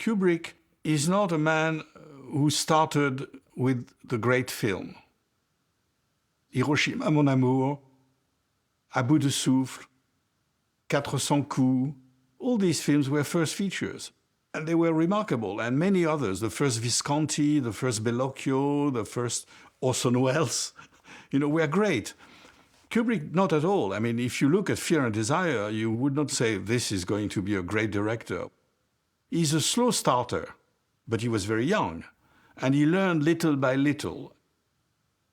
Kubrick is not a man who started with the great film. Hiroshima, mon amour, À bout de souffle, 400 coups, all these films were first features. And they were remarkable, and many others, the first Visconti, the first Bellocchio, the first Orson Welles, were great. Kubrick, not at all. I mean, if you look at Fear and Desire, you would not say this is going to be a great director. He's a slow starter, but he was very young, and he learned little by little.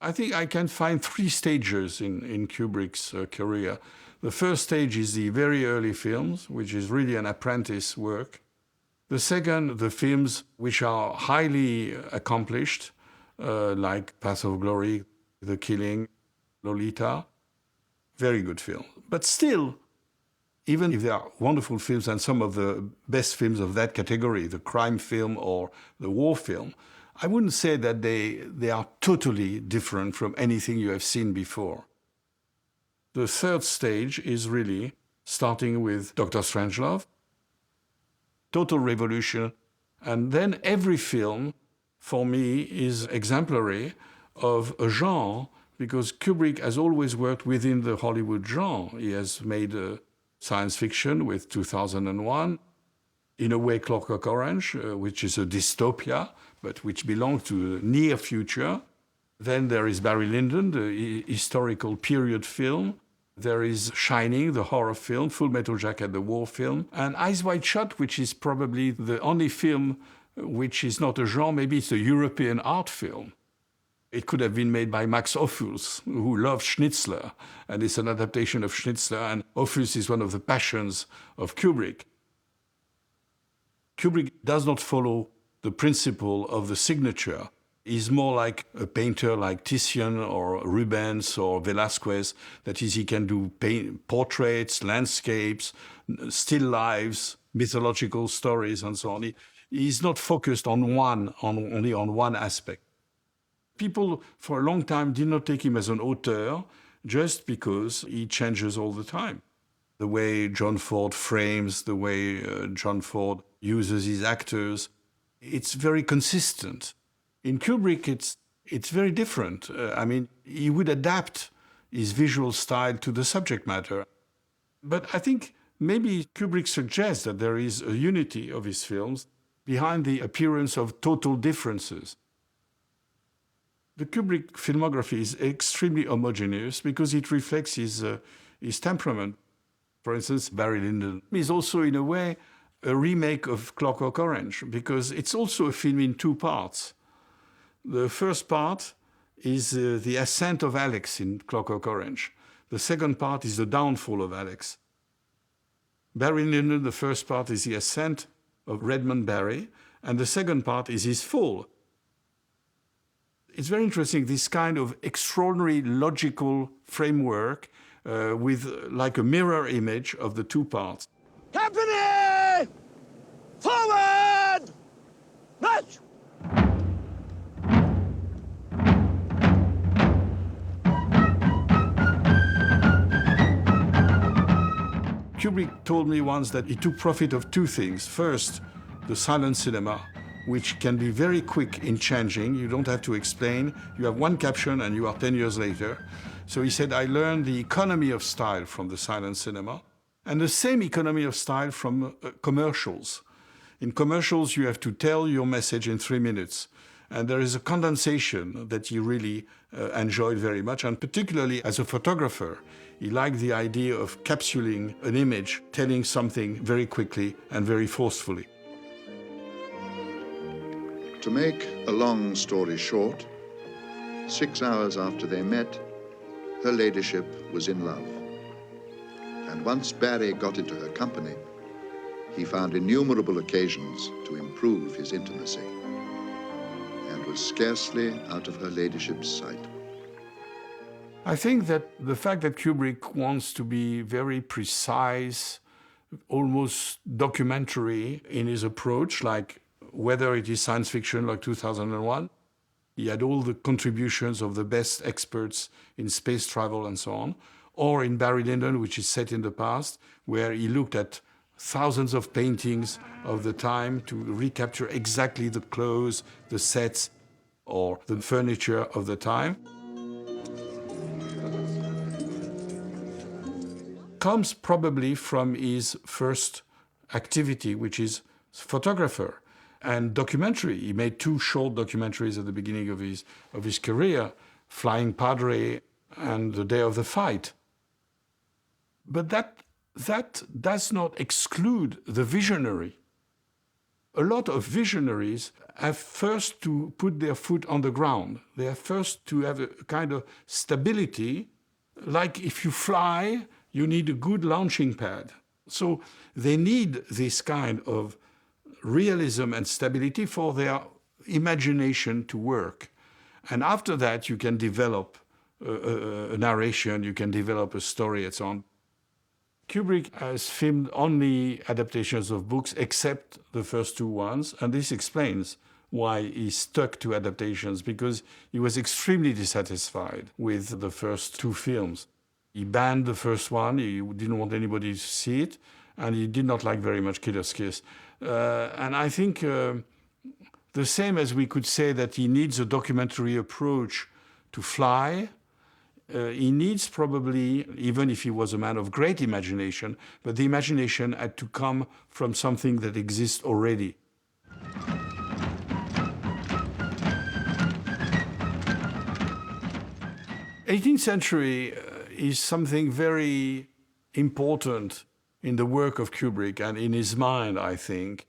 I think I can find 3 stages in Kubrick's career. The first stage is the very early films, which is really an apprentice work. The second, the films which are highly accomplished, like Path of Glory, The Killing, Lolita. Very good film. But still, even if they are wonderful films and some of the best films of that category, the crime film or the war film, I wouldn't say that they are totally different from anything you have seen before. The third stage is really starting with Dr. Strangelove, total revolution, and then every film, for me, is exemplary of a genre, because Kubrick has always worked within the Hollywood genre. He has made science fiction with 2001, in a way Clockwork Orange, which is a dystopia, but which belongs to the near future. Then there is Barry Lyndon, the historical period film. There is Shining, the horror film, Full Metal Jacket, the war film, and Eyes Wide Shut, which is probably the only film which is not a genre, maybe it's a European art film. It could have been made by Max Ophüls, who loved Schnitzler, and it's an adaptation of Schnitzler, and Ophüls is one of the passions of Kubrick. Kubrick does not follow the principle of the signature. He's more like a painter like Titian or Rubens or Velázquez. That is, he can do portraits, landscapes, still lives, mythological stories, and so on. He's not focused on only on one aspect. People for a long time did not take him as an auteur just because he changes all the time. The way John Ford frames, the way John Ford uses his actors, it's very consistent. In Kubrick, it's very different. He would adapt his visual style to the subject matter. But I think maybe Kubrick suggests that there is a unity of his films behind the appearance of total differences. The Kubrick filmography is extremely homogeneous because it reflects his temperament. For instance, Barry Lyndon is also, in a way, a remake of Clockwork Orange, because it's also a film in 2 parts. The first part is the ascent of Alex in Clockwork Orange. The second part is the downfall of Alex. Barry Lyndon, the first part is the ascent of Redmond Barry, and the second part is his fall. It's very interesting, this kind of extraordinary logical framework with like a mirror image of the 2 parts. Company! Forward! March! Kubrick told me once that he took profit of 2 things. First, the silent cinema, which can be very quick in changing. You don't have to explain. You have one caption and you are 10 years later. So he said, I learned the economy of style from the silent cinema, and the same economy of style from commercials. In commercials, you have to tell your message in 3 minutes. And there is a condensation that he really enjoyed very much, and particularly as a photographer. He liked the idea of capsuling an image, telling something very quickly and very forcefully. To make a long story short, 6 hours after they met, her ladyship was in love. And once Barry got into her company, he found innumerable occasions to improve his intimacy, and was scarcely out of her ladyship's sight. I think that the fact that Kubrick wants to be very precise, almost documentary in his approach, like whether it is science fiction like 2001, he had all the contributions of the best experts in space travel and so on, or in Barry Lyndon, which is set in the past, where he looked at thousands of paintings of the time to recapture exactly the clothes, the sets, or the furniture of the time. Comes probably from his first activity, which is photographer and documentary. He made 2 short documentaries at the beginning of his career, Flying Padre and The Day of the Fight. But that does not exclude the visionary. A lot of visionaries have first to put their foot on the ground. They have first to have a kind of stability. Like if you fly, you need a good launching pad. So they need this kind of realism and stability for their imagination to work. And after that, you can develop a narration, you can develop a story, and so on. Kubrick has filmed only adaptations of books, except the first 2 ones, and this explains why he stuck to adaptations, because he was extremely dissatisfied with the first 2 films. He banned the first one, he didn't want anybody to see it, and he did not like very much Killer's Kiss. And I think the same as we could say that he needs a documentary approach to Fly, he needs probably, even if he was a man of great imagination, but the imagination had to come from something that exists already. The 18th century is something very important in the work of Kubrick and in his mind, I think.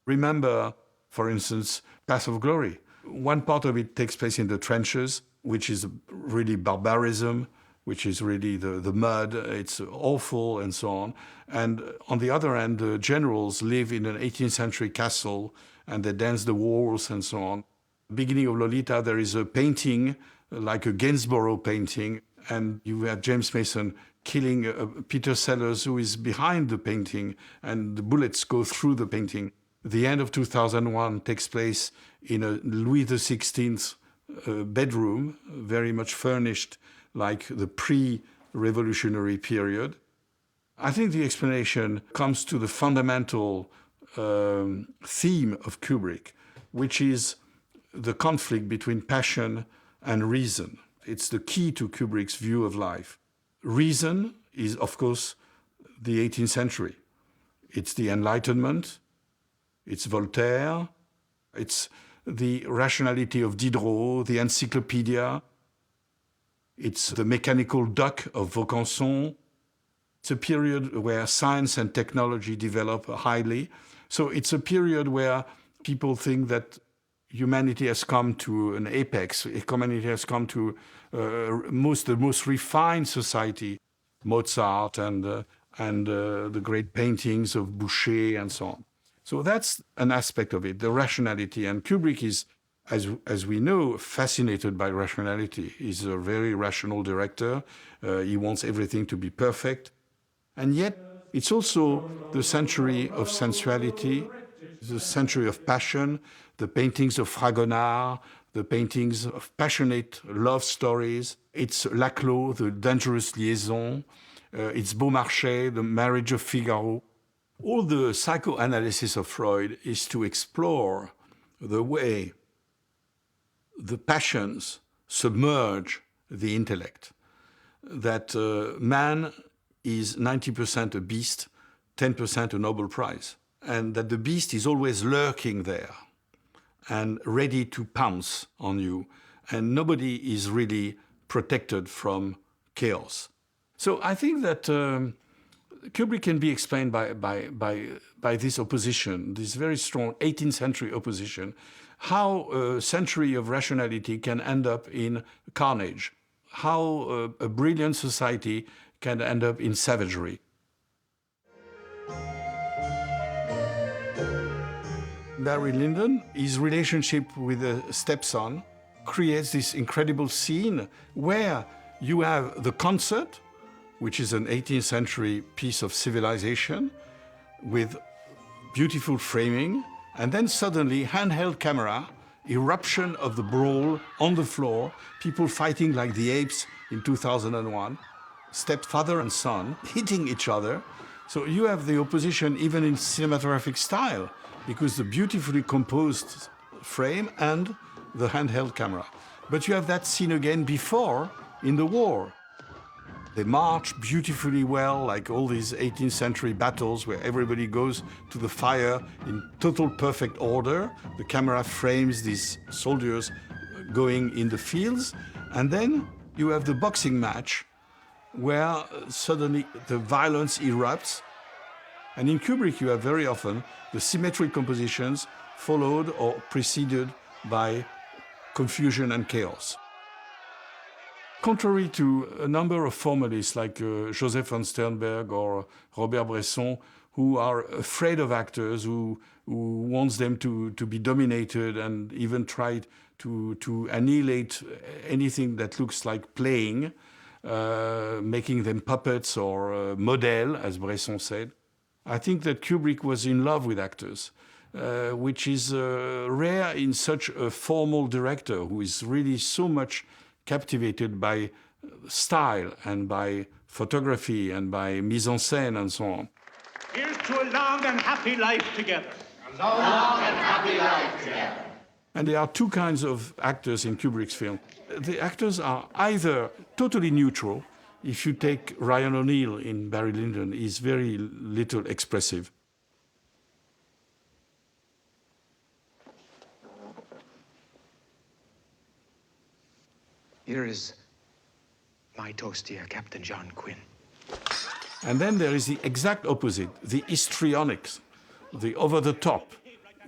Remember, for instance, Path of Glory. One part of it takes place in the trenches, which is really barbarism, which is really the mud, it's awful and so on. And on the other hand, the generals live in an 18th century castle and they dance the waltz and so on. Beginning of Lolita, there is a painting, like a Gainsborough painting, and you have James Mason killing Peter Sellers, who is behind the painting, and the bullets go through the painting. The end of 2001 takes place in a Louis XVI bedroom, very much furnished like the pre-revolutionary period. I think the explanation comes to the fundamental theme of Kubrick, which is the conflict between passion and reason. It's the key to Kubrick's view of life. Reason is, of course, the 18th century. It's the Enlightenment, it's Voltaire, it's the rationality of Diderot, the encyclopedia, it's the mechanical duck of Vaucanson. It's a period where science and technology develop highly. So it's a period where people think that humanity has come to an apex. Humanity has come to the most refined society, Mozart and the great paintings of Boucher and so on. So that's an aspect of it, the rationality. And Kubrick is, as we know, fascinated by rationality. He's a very rational director. He wants everything to be perfect. And yet, it's also the century of sensuality, the century of passion, the paintings of Fragonard, the paintings of passionate love stories. It's Laclos, the dangerous liaison. It's Beaumarchais, the marriage of Figaro. All the psychoanalysis of Freud is to explore the way the passions submerge the intellect, that man is 90% a beast, 10% a Nobel Prize, and that the beast is always lurking there and ready to pounce on you, and nobody is really protected from chaos. So I think that Kubrick can be explained by this opposition, this very strong 18th century opposition, how a century of rationality can end up in carnage, how a brilliant society can end up in savagery. Barry Lyndon, his relationship with a stepson, creates this incredible scene where you have the concert, which is an 18th century piece of civilization with beautiful framing, and then suddenly handheld camera, eruption of the brawl on the floor, people fighting like the apes in 2001, stepfather and son hitting each other, So you have the opposition even in cinematographic style, because the beautifully composed frame and the handheld camera. But you have that scene again before in the war. They march beautifully well, like all these 18th century battles where everybody goes to the fire in total perfect order. The camera frames these soldiers going in the fields. And then you have the boxing match where suddenly the violence erupts. And in Kubrick, you have very often the symmetric compositions followed or preceded by confusion and chaos. Contrary to a number of formalists like Joseph von Sternberg or Robert Bresson, who are afraid of actors, who wants them to be dominated and even try to annihilate anything that looks like playing, making them puppets or model, as Bresson said. I think that Kubrick was in love with actors, which is rare in such a formal director who is really so much captivated by style and by photography and by mise en scène and so on. Here's to a long and happy life together. A long and happy life together. And there are two kinds of actors in Kubrick's film. The actors are either totally neutral. If you take Ryan O'Neal in Barry Lyndon, he's very little expressive. Here is my toast to you, Captain John Quinn. And then there is the exact opposite, the histrionics, the over-the-top,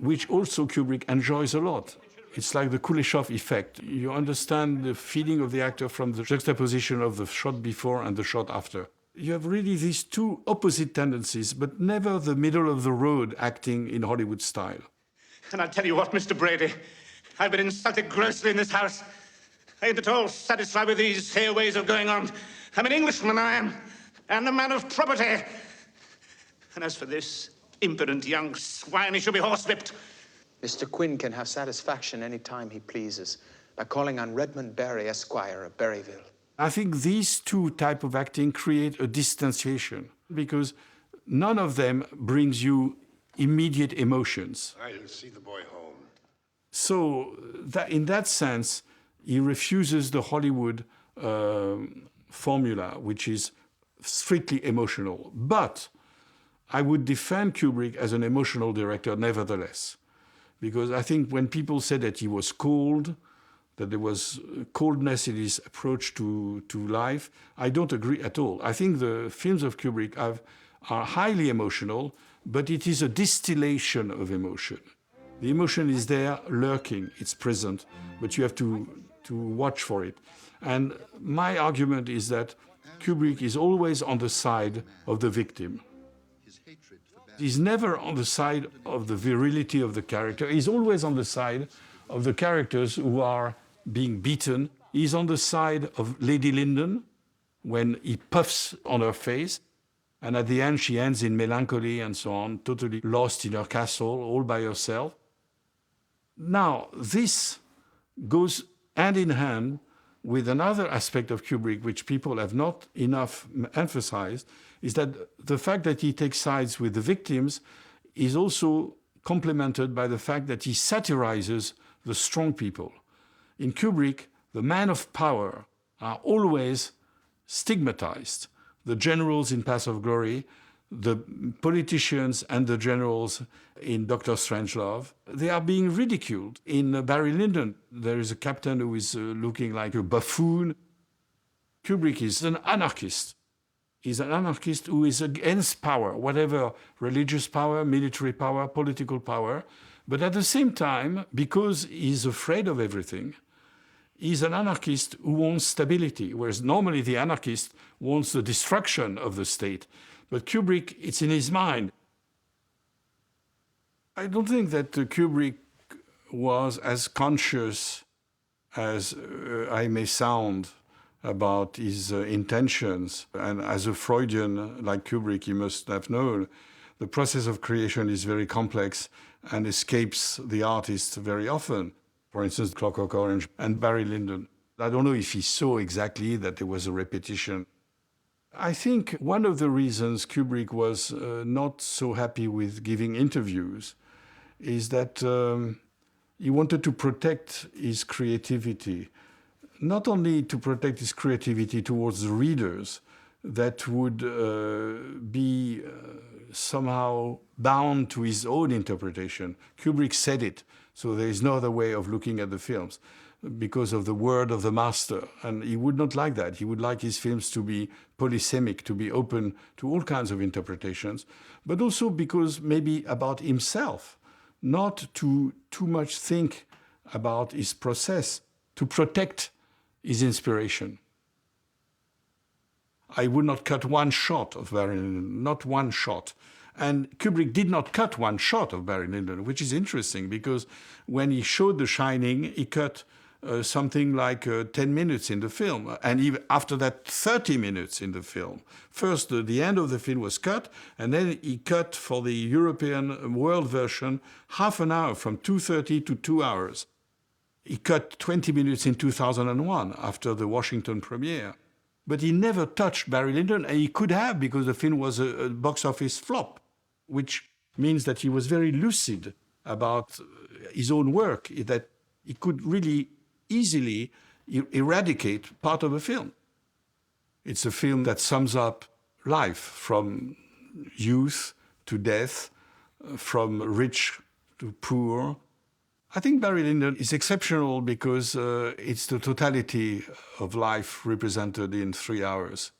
which also Kubrick enjoys a lot. It's like the Kuleshov effect. You understand the feeling of the actor from the juxtaposition of the shot before and the shot after. You have really these two opposite tendencies, but never the middle-of-the-road acting in Hollywood style. And I'll tell you what, Mr. Brady, I've been insulted grossly in this house. I ain't at all satisfied with these here ways of going on. I'm an Englishman, I am, and a man of property. And as for this impudent young swine, he shall be horsewhipped. Mr. Quinn can have satisfaction any time he pleases by calling on Redmond Barry, Esquire of Berryville. I think these two types of acting create a distanciation because none of them brings you immediate emotions. I'll see the boy home. So that, in that sense, he refuses the Hollywood formula, which is strictly emotional. But I would defend Kubrick as an emotional director nevertheless, because I think when people said that he was cold, that there was coldness in his approach to life, I don't agree at all. I think the films of Kubrick are highly emotional, but it is a distillation of emotion. The emotion is there, lurking, it's present, but you have to watch for it. And my argument is that Kubrick is always on the side of the victim. He's never on the side of the virility of the character. He's always on the side of the characters who are being beaten. He's on the side of Lady Lyndon when he puffs on her face. And at the end, she ends in melancholy and so on, totally lost in her castle, all by herself. Now, this goes hand in hand with another aspect of Kubrick, which people have not enough emphasized, is that the fact that he takes sides with the victims is also complemented by the fact that he satirizes the strong people. In Kubrick, the men of power are always stigmatized. The generals in Path of Glory, the politicians and the generals in Dr. Strangelove, they are being ridiculed. In Barry Lyndon, there is a captain who is looking like a buffoon. Kubrick is an anarchist. He's an anarchist who is against power, whatever religious power, military power, political power. But at the same time, because he's afraid of everything, he's an anarchist who wants stability, whereas normally the anarchist wants the destruction of the state. But Kubrick, it's in his mind. I don't think that Kubrick was as conscious as I may sound about his intentions. And as a Freudian like Kubrick, he must have known the process of creation is very complex and escapes the artist very often. For instance, Clockwork Orange and Barry Lyndon. I don't know if he saw exactly that there was a repetition. I think one of the reasons Kubrick was not so happy with giving interviews is that he wanted to protect his creativity, not only to protect his creativity towards the readers that would be somehow bound to his own interpretation. Kubrick said it, so there is no other way of looking at the films because of the word of the master. And he would not like that. He would like his films to be polysemic, to be open to all kinds of interpretations, but also because maybe about himself, not to too much think about his process, to protect his inspiration. I would not cut one shot of Barry Lyndon, not one shot. And Kubrick did not cut one shot of Barry Lyndon, which is interesting because when he showed The Shining, he cut something like 10 minutes in the film, and even after that 30 minutes in the film. First, the end of the film was cut, and then he cut for the European world version half an hour, from 2:30 to 2 hours. He cut 20 minutes in 2001 after the Washington premiere. But he never touched Barry Lyndon, and he could have, because the film was a box office flop, which means that he was very lucid about his own work, that he could really easily eradicate part of a film. It's a film that sums up life from youth to death, from rich to poor. I think Barry Lyndon is exceptional because it's the totality of life represented in 3 hours.